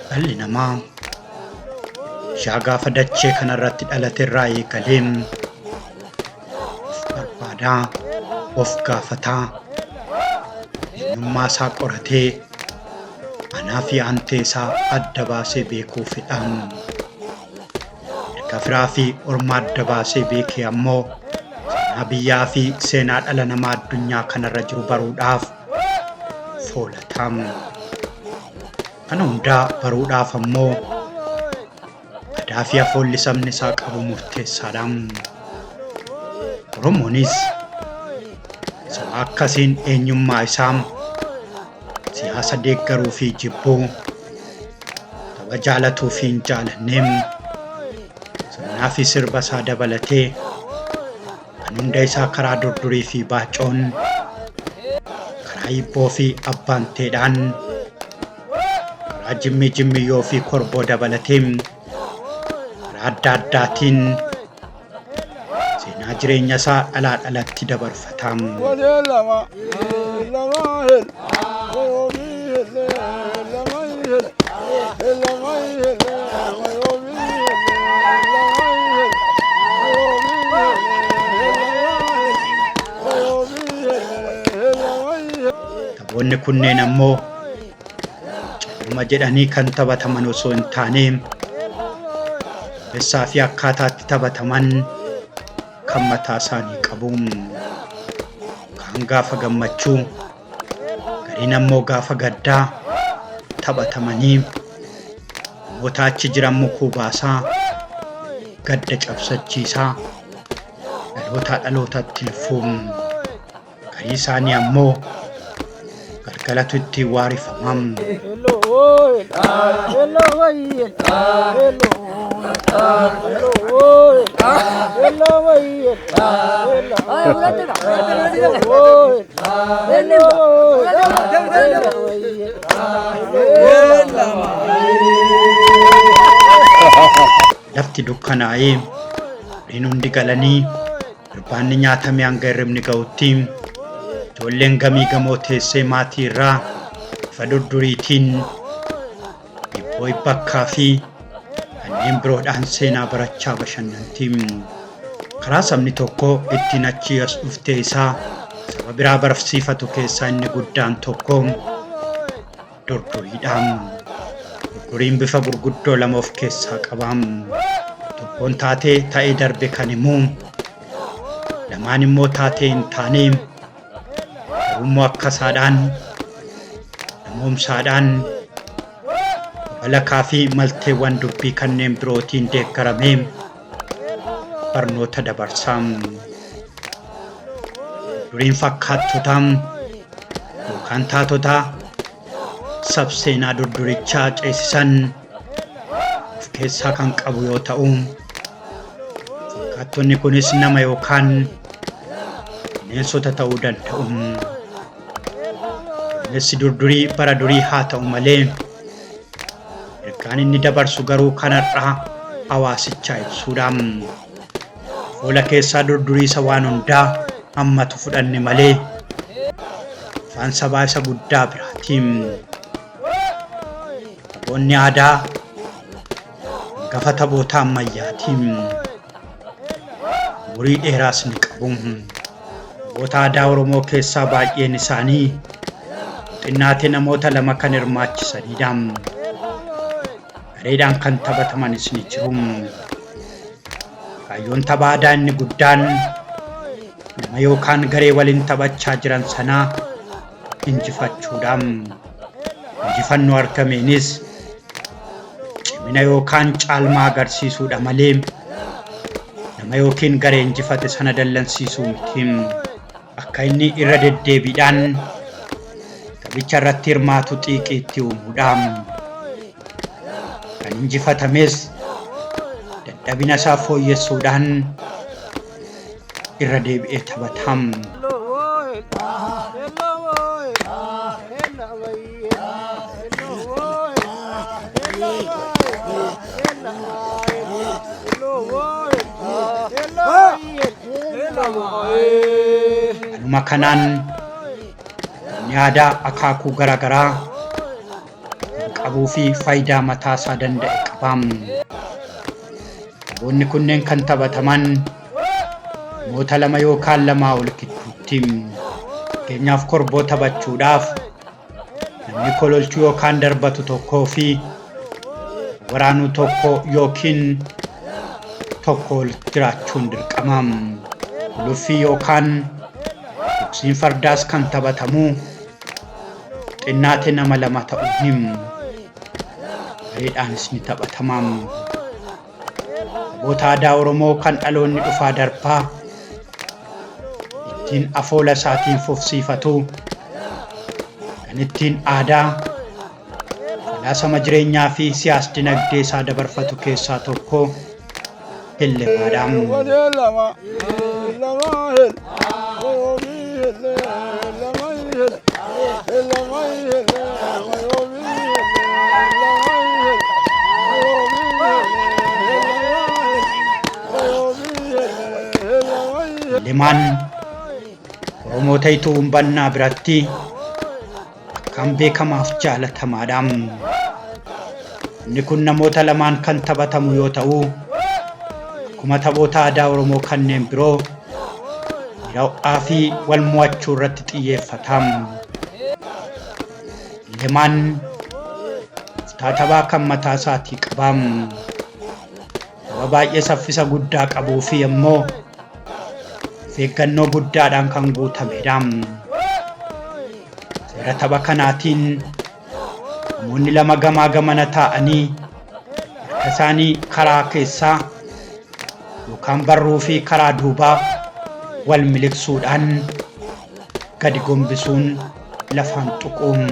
Dhalli namaa gaafa dachee kanarratti dhalate irraa eegalee of barbaadaa, of gaafataa, eenyummaa isaa qoratee anaa fi aantee isaa adda baasee beekuufidhaan. Erga firaa fi orma adda baasee beekee ammoo seenaa biyyaa fi seenaa dhala namaa addunyaa kanarra jiru baruudhaaf foolatam. Kana hundaa baruudhaaf ammoo aadaa fi afoolli sabni isaa qabu murteessaadha. Oromoonis saba akkasiin eenyummaa isaa siyaasa deeggaruu fi jibbuu, tapha jaalatuu fi hin jaalanneem, sirnaa fi sirba isaa dabalatee kan hunda isaa karaa durdurii fi baacoon, karaa hibboo fi abbaanteedhaan, karaa jimmiyyoo fi korboo dabalateem, karaa adda addaatiin seenaa jireenya isaa dhalaa dhalatti dabarfatam. Taphoonni kunneen ammoo calluma jedhanii kan taphataman osoo hin taane keessaa fi akkaataatti taphataman kan mataa isaanii qabu. Kaan gaafa gammachuu, gariin ammoo gaafa gaddaa taphatamanii namoota achi jiran mukuu baasaa, gadda cabsachiisaa, dhalootaa dhalootatti ilfuun. Garii isaanii ammoo galgalatu ittiin waarifamam. Lafti dukkanaa'ee horiin hundi galanii irbaanni nyaatamee hanga hirribni ga'utti ijoolleen gamii gamoo teessee maatii irraa ifa durduriitiin hibboo bakkaa fi kanneen biroodhaan seenaa barachaa bashannanti. Karaa sabni tokko ittiin achi as dhuftee isaa saba biraa barsiifatu keessaa inni guddaan tokko durduriidhaan. Durduriin bifa gurguddoo lama of keessaa qabam. Tokkoon taatee ta'ee darbe kan himu, lamaan immoo taatee hin taane garummoo akkasaadhaan, namoomsaadhaan, walakaa fi malteewwan dubbii kanneen birootiin deeggaramee barnoota dabarsam. Durduriin fakkaattotaa yookaan taatotaa sab-seenaa durdurichaa ceesisan of keessaa kan qabu yoo ta'u, fakkaattonni kunis nama yookaan bineensota ta'uu danda'u. Bineensi durdurii bara durii haa ta'u malee ergaan inni dabarsu garuu kanarraa hawaasichaa ibsuudha. Fuula keessaa durdurii isa waan hundaa hammatu fudhanne malee afaan sabaa isa guddaa biraatiin. Taphoonni aadaa gafa taphoota ammayyaatiin umurii dheeraas ni qabu. Taphoota aadaa Oromoo keessaa baay'een isaanii xinnaatee namoota lama kan hirmaachisanidha. Gareedhaan kan taphataman ni jiru. Kaayyoon tapha aadaa inni guddaan nama yookaan garee waliin taphachaa jiran sanaa injifachuudha. Injifannoo argameenis cimina yookaan caalmaa agarsiisuudha malee nama yookiin garee injifate sana dallansiisuu miti. Akka inni irra deddeebiidhaan taphicha irratti hirmaatu xiiqii itti uumuudha. Kan injifatames dadhabina isaa fooyyessuudhaan irra deebi'ee taphatam. Kanuma kanaan aadaa akaakuu garaagaraa qabuu fi faayidaa mataasaa danda'e qaba. Taphoonni kunneen kan taphataman namoota lama yookaan lamaa ol gidduutti. Fakkeenyaaf korboo taphachuudhaaf namni kololchuu yookaan darbatu tokkoo fi waraanuu tokko yookiin tokko jiraachuun dirqama. Luffii yookaan boksiin fardaas kan taphatamu xinnaate nama lama ta'uun reedhaanis ni taphatama. Taphoota aadaa Oromoo kan dhaloonni dhufaa darbaa ittiin afoola isaatiin fufsiifatu kan ittiin aadaa falaasama jireenyaa fi siyaas dinagdee isaa dabarfatu keessaa tokko Hillemaadha. Hillemaan Oromoota ituu humbannaa biratti akkaan beekamaaf jaalatamaadha. Inni kun namoota lamaan kan taphatamu yoo ta'u, akkuma taphoota aadaa Oromoo kanneen biroo miidhaa fi wal mo'achuu irratti xiyyeeffata. Hillemaan taphaa kan mataa isaatii qaba. Tapha baay'ee saffisa guddaa qabuu fi immoo eeggannoo guddaadhaan kan guutamedha. Seera tapha kanaatiin namoonni lama gamaa gamana taa'anii harka isaanii karaa keessaa yookaan barruu fi karaa duubaa wal miliqsuudhaan gadi gombisuun lafaan tuquun.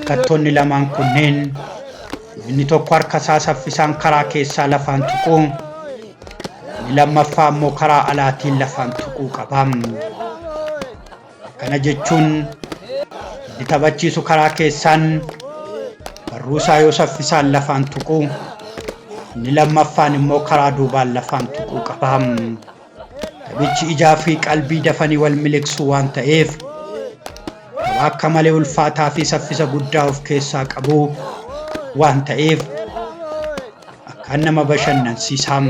Kattoonni lamaan kunneen inni tokko harka isaa saffisaan karaa keessaa lafaan tuquu, inni lammaffaa immoo karaa alaatiin lafaan tuquu qaba. Kana jechuun inni taphachiisu karaa keessaan barruu isaa yoo saffisaan lafaan tuquu, inni lammaffaan immoo karaa duubaan lafaan tuquu qaba. Taphichi ijaa fi qalbii dafanii wal miliqsuu waan ta'eef akka malee ulfaataa fi saffisa guddaa of keessaa qabu waan ta'eef akka nama bashannansiisa.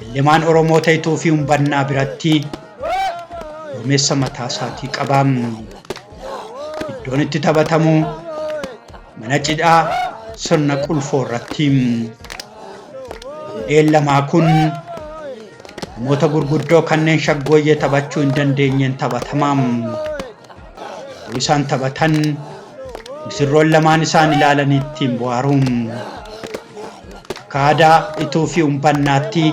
Hillemaan Oromoota ituu fi humbannaa biratti duumessa mataa isaatii qaba. Iddoon itti taphatamu mana cidhaa sirna qulfoo irratti. Lamaa kun namoota gurguddoo kanneen shaggooyyee taphachuu hin dandeenyeen taphatama. Isaan taphatan misirroon lamaan isaan ilaalanii ittiin bohaaru. Akka aadaa ituu fi humbannaatti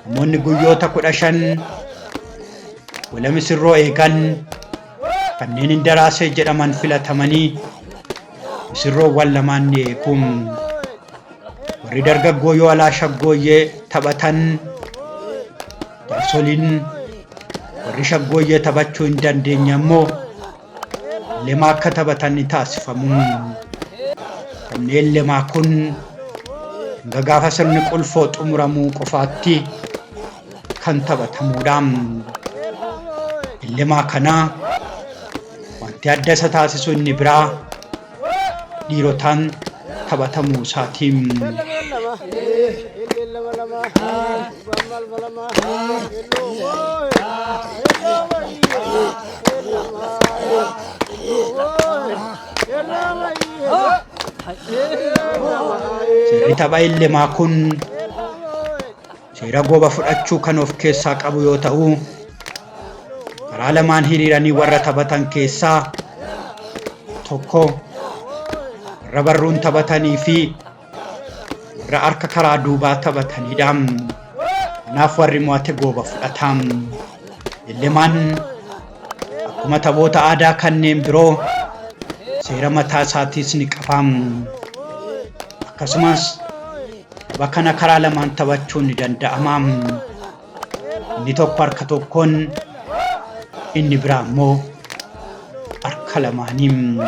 namoonni guyyoota 15 wala misirroo eegan kanneen indaraasee jedhaman filatamanii misirroowwan lamaan ni eegu. Warri dargaggoo yoo alaa shaggooyyee taphatan, jaarsoliin warri shaggooyyee taphachuu hin dandeenye immoo lemaa akka taphatan ni taasifamu. Kanneen lemaa kun hanga gaafa sirni qulfoo xumuramuu qofaatti kan taphatamudha. Lemaa kana wanti adda isa taasisu inni biraa dhiirotaan taphatamuu isaatiin. Seerri tapha illemaa kun seera gooba fudhachuu kan of keessaa qabu yoo ta'u, karaa lamaan hiriiranii warra taphatan keessaa tokko warra barruun taphatanii fi warra harka karaa duubaa taphatanidha. Kanaaf warri mo'ate gooba fudhata. Illemaan akkuma taphoota aadaa kanneen biroo seera mataa isaatiis ni qaba. Akkasumas tapha kana karaa lamaan taphachuun ni danda'ama. Inni tokko harka tokkoon, inni biraa immoo harka lamaaniin.